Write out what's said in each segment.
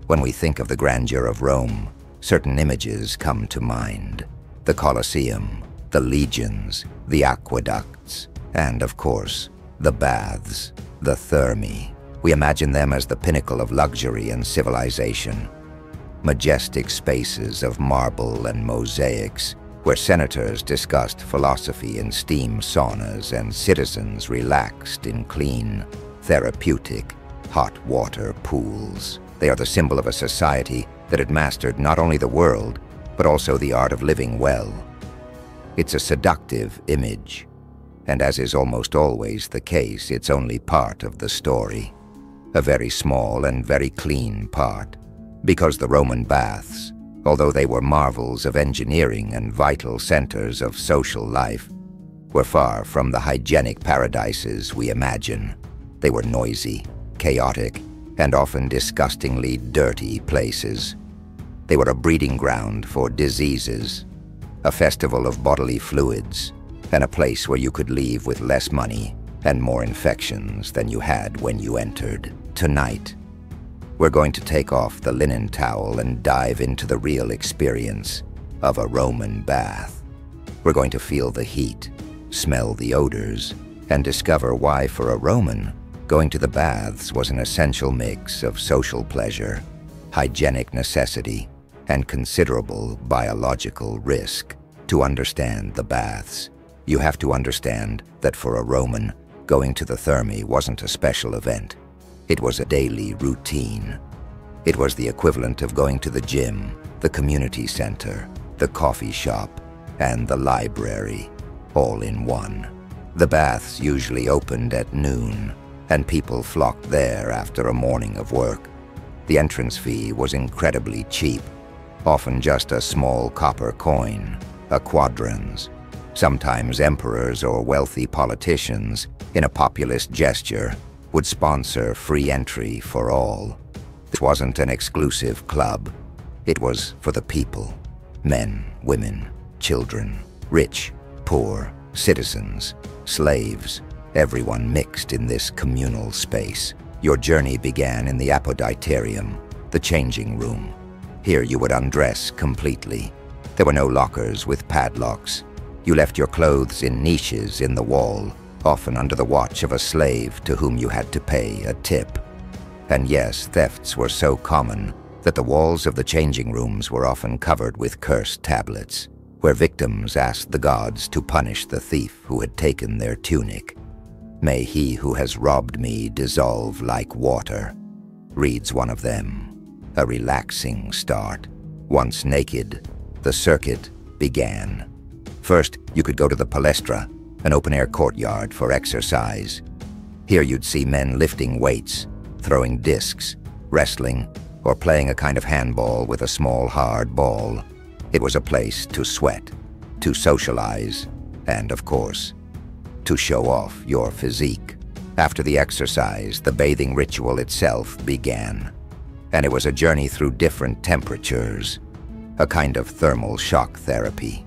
When we think of the grandeur of Rome, certain images come to mind. The Colosseum, the legions, the aqueducts, and of course, the baths, the thermae. We imagine them as the pinnacle of luxury and civilization. Majestic spaces of marble and mosaics, where senators discussed philosophy in steam saunas and citizens relaxed in clean, therapeutic, hot water pools. They are the symbol of a society that had mastered not only the world, but also the art of living well. It's a seductive image, and as is almost always the case, it's only part of the story. A very small and very clean part, because the Roman baths, although they were marvels of engineering and vital centers of social life, were far from the hygienic paradises we imagine. They were noisy, chaotic, and often disgustingly dirty places. They were a breeding ground for diseases, a festival of bodily fluids, and a place where you could leave with less money and more infections than you had when you entered. Tonight, we're going to take off the linen towel and dive into the real experience of a Roman bath. We're going to feel the heat, smell the odors, and discover why, for a Roman, going to the baths was an essential mix of social pleasure, hygienic necessity, and considerable biological risk. To understand the baths, you have to understand that for a Roman, going to the thermae wasn't a special event. It was a daily routine. It was the equivalent of going to the gym, the community center, the coffee shop, and the library, all in one. The baths usually opened at noon, and people flocked there after a morning of work. The entrance fee was incredibly cheap, often just a small copper coin, a quadrans. Sometimes emperors or wealthy politicians, in a populist gesture, would sponsor free entry for all. This wasn't an exclusive club. It was for the people. Men, women, children, rich, poor, citizens, slaves, everyone mixed in this communal space. Your journey began in the apoditerium, the changing room. Here you would undress completely. There were no lockers with padlocks. You left your clothes in niches in the wall, often under the watch of a slave to whom you had to pay a tip. And yes, thefts were so common that the walls of the changing rooms were often covered with curse tablets, where victims asked the gods to punish the thief who had taken their tunic. "May he who has robbed me dissolve like water," reads one of them. A relaxing start. Once naked, the circuit began. First, you could go to the palestra, an open-air courtyard for exercise. Here you'd see men lifting weights, throwing discs, wrestling, or playing a kind of handball with a small hard ball. It was a place to sweat, to socialize, and of course, to show off your physique. After the exercise, the bathing ritual itself began, and it was a journey through different temperatures, a kind of thermal shock therapy.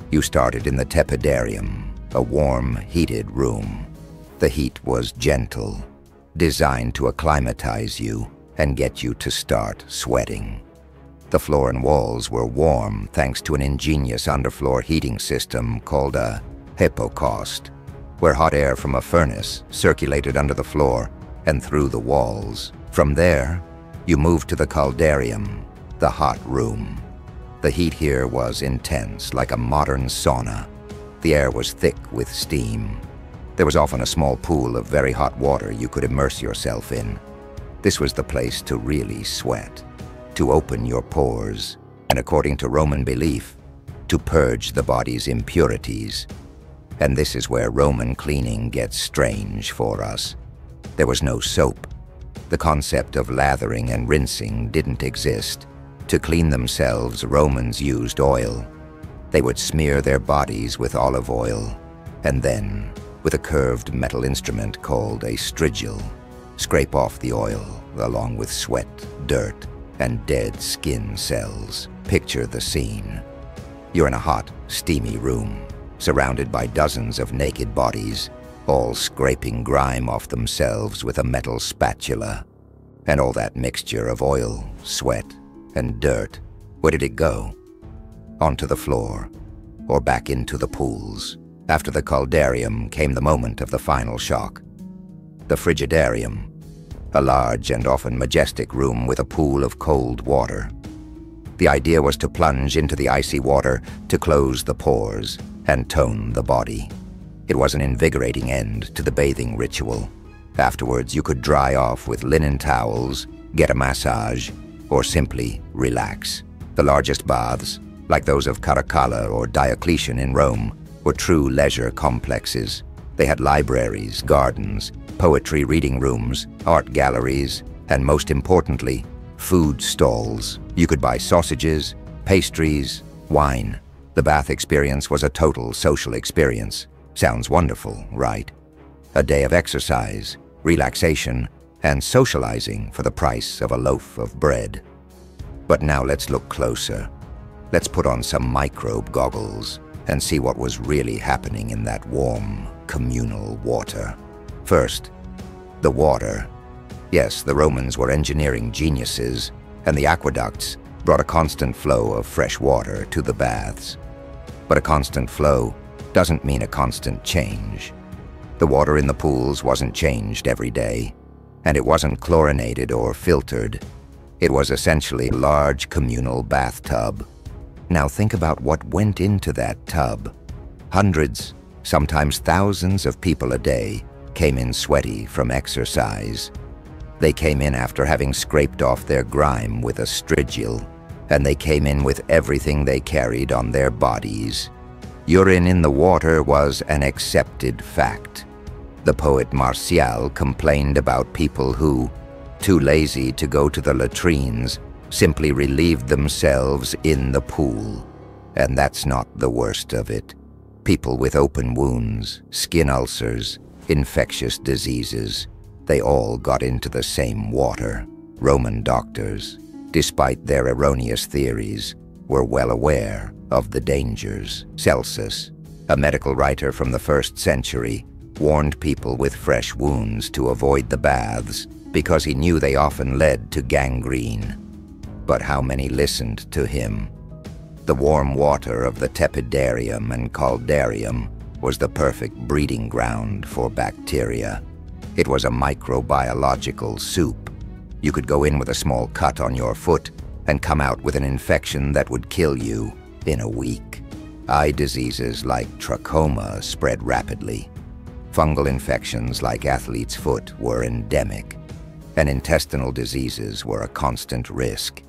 You started in the tepidarium, a warm, heated room. The heat was gentle, designed to acclimatize you and get you to start sweating. The floor and walls were warm thanks to an ingenious underfloor heating system called a hypocaust, where hot air from a furnace circulated under the floor and through the walls. From there, you moved to the caldarium, the hot room. The heat here was intense, like a modern sauna. The air was thick with steam. There was often a small pool of very hot water you could immerse yourself in. This was the place to really sweat, to open your pores, and according to Roman belief, to purge the body's impurities. And this is where Roman cleaning gets strange for us. There was no soap. The concept of lathering and rinsing didn't exist. To clean themselves, Romans used oil. They would smear their bodies with olive oil, and then, with a curved metal instrument called a strigil, scrape off the oil along with sweat, dirt, and dead skin cells. Picture the scene. You're in a hot, steamy room, surrounded by dozens of naked bodies, all scraping grime off themselves with a metal spatula. And all that mixture of oil, sweat, and dirt, where did it go? Onto the floor, or back into the pools. After the caldarium came the moment of the final shock. The frigidarium, a large and often majestic room with a pool of cold water. The idea was to plunge into the icy water to close the pores and tone the body. It was an invigorating end to the bathing ritual. Afterwards, you could dry off with linen towels, get a massage, or simply relax. The largest baths, like those of Caracalla or Diocletian in Rome, were true leisure complexes. They had libraries, gardens, poetry reading rooms, art galleries, and most importantly, food stalls. You could buy sausages, pastries, wine. The bath experience was a total social experience. Sounds wonderful, right? A day of exercise, relaxation, and socializing for the price of a loaf of bread. But now let's look closer. Let's put on some microbe goggles and see what was really happening in that warm, communal water. First, the water. Yes, the Romans were engineering geniuses, and the aqueducts brought a constant flow of fresh water to the baths. But a constant flow doesn't mean a constant change. The water in the pools wasn't changed every day, and it wasn't chlorinated or filtered. It was essentially a large communal bathtub. Now think about what went into that tub. Hundreds, sometimes thousands of people a day came in sweaty from exercise. They came in after having scraped off their grime with a strigil, and they came in with everything they carried on their bodies. Urine in the water was an accepted fact. The poet Martial complained about people who, too lazy to go to the latrines, simply relieved themselves in the pool. And that's not the worst of it. People with open wounds, skin ulcers, infectious diseases, they all got into the same water. Roman doctors, despite their erroneous theories, were well aware of the dangers. Celsus, a medical writer from the 1st century, warned people with fresh wounds to avoid the baths because he knew they often led to gangrene. But how many listened to him? The warm water of the tepidarium and caldarium was the perfect breeding ground for bacteria. It was a microbiological soup. You could go in with a small cut on your foot and come out with an infection that would kill you in a week. Eye diseases like trachoma spread rapidly. Fungal infections like athlete's foot were endemic, and intestinal diseases were a constant risk.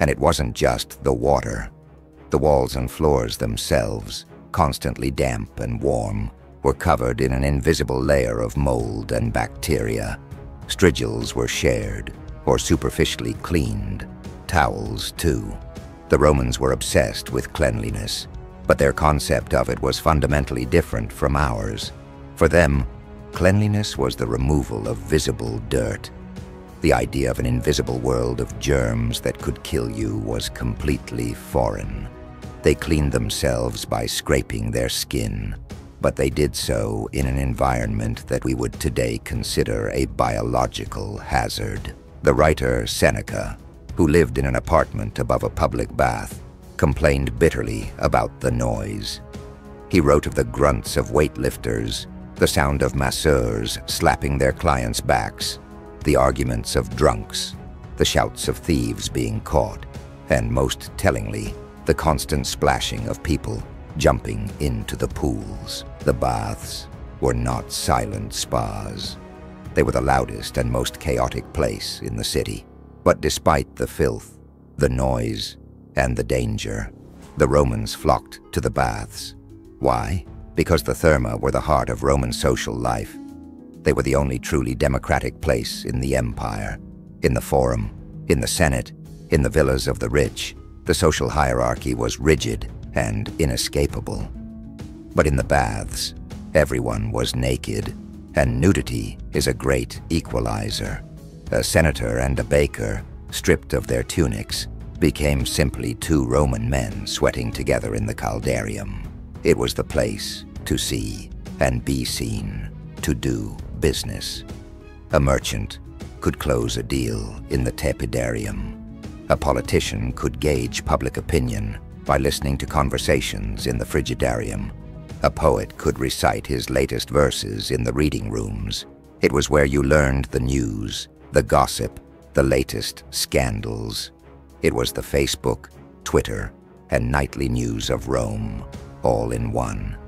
And it wasn't just the water. The walls and floors themselves, constantly damp and warm, were covered in an invisible layer of mold and bacteria. Strigils were shared or superficially cleaned. Towels, too. The Romans were obsessed with cleanliness, but their concept of it was fundamentally different from ours. For them, cleanliness was the removal of visible dirt. The idea of an invisible world of germs that could kill you was completely foreign. They cleaned themselves by scraping their skin, but they did so in an environment that we would today consider a biological hazard. The writer Seneca, who lived in an apartment above a public bath, complained bitterly about the noise. He wrote of the grunts of weightlifters, the sound of masseurs slapping their clients' backs, the arguments of drunks, the shouts of thieves being caught, and most tellingly, the constant splashing of people jumping into the pools. The baths were not silent spas. They were the loudest and most chaotic place in the city. But despite the filth, the noise, and the danger, the Romans flocked to the baths. Why? Because the thermae were the heart of Roman social life. They were the only truly democratic place in the empire. In the forum, in the senate, in the villas of the rich, the social hierarchy was rigid and inescapable. But in the baths, everyone was naked, and nudity is a great equalizer. A senator and a baker, stripped of their tunics, became simply two Roman men sweating together in the caldarium. It was the place to see and be seen, to do business. A merchant could close a deal in the tepidarium. A politician could gauge public opinion by listening to conversations in the frigidarium. A poet could recite his latest verses in the reading rooms. It was where you learned the news, the gossip, the latest scandals. It was the Facebook, Twitter, and nightly news of Rome, all in one.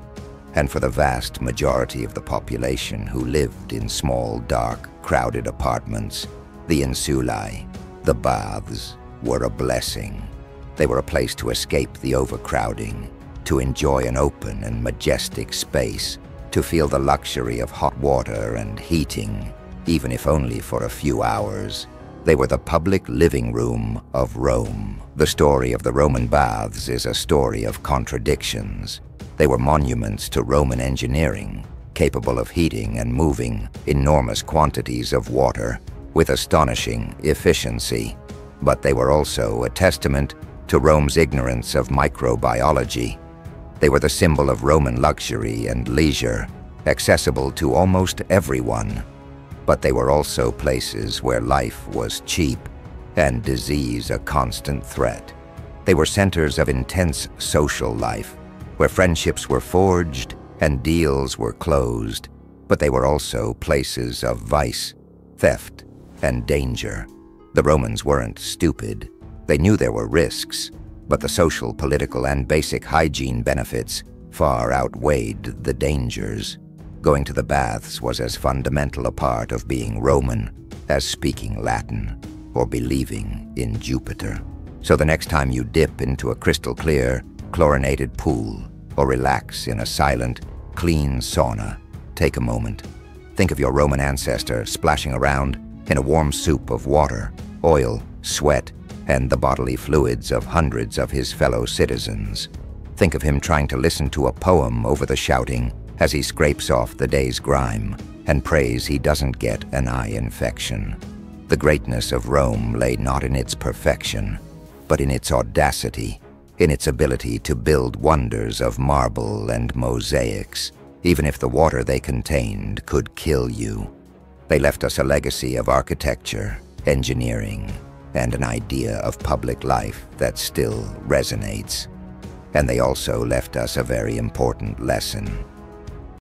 And for the vast majority of the population who lived in small, dark, crowded apartments, the insulae, the baths, were a blessing. They were a place to escape the overcrowding, to enjoy an open and majestic space, to feel the luxury of hot water and heating, even if only for a few hours. They were the public living room of Rome. The story of the Roman baths is a story of contradictions. They were monuments to Roman engineering, capable of heating and moving enormous quantities of water with astonishing efficiency. But they were also a testament to Rome's ignorance of microbiology. They were the symbol of Roman luxury and leisure, accessible to almost everyone. But they were also places where life was cheap and disease a constant threat. They were centers of intense social life, where friendships were forged and deals were closed, but they were also places of vice, theft, and danger. The Romans weren't stupid. They knew there were risks, but the social, political, and basic hygiene benefits far outweighed the dangers. Going to the baths was as fundamental a part of being Roman as speaking Latin or believing in Jupiter. So the next time you dip into a crystal-clear, chlorinated pool or relax in a silent, clean sauna, take a moment. Think of your Roman ancestor splashing around in a warm soup of water, oil, sweat, and the bodily fluids of hundreds of his fellow citizens. Think of him trying to listen to a poem over the shouting as he scrapes off the day's grime and prays he doesn't get an eye infection. The greatness of Rome lay not in its perfection, but in its audacity, in its ability to build wonders of marble and mosaics, even if the water they contained could kill you. They left us a legacy of architecture, engineering, and an idea of public life that still resonates. And they also left us a very important lesson.